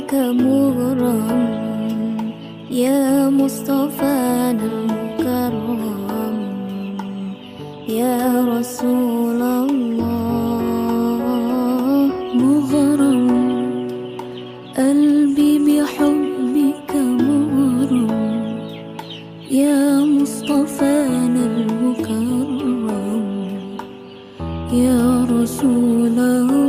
بك مغرم يا مصطفانا المكرم يا رسول الله. مغرم قلبي بحبك مغرم يا مصطفانا المكرم يا رسول الله.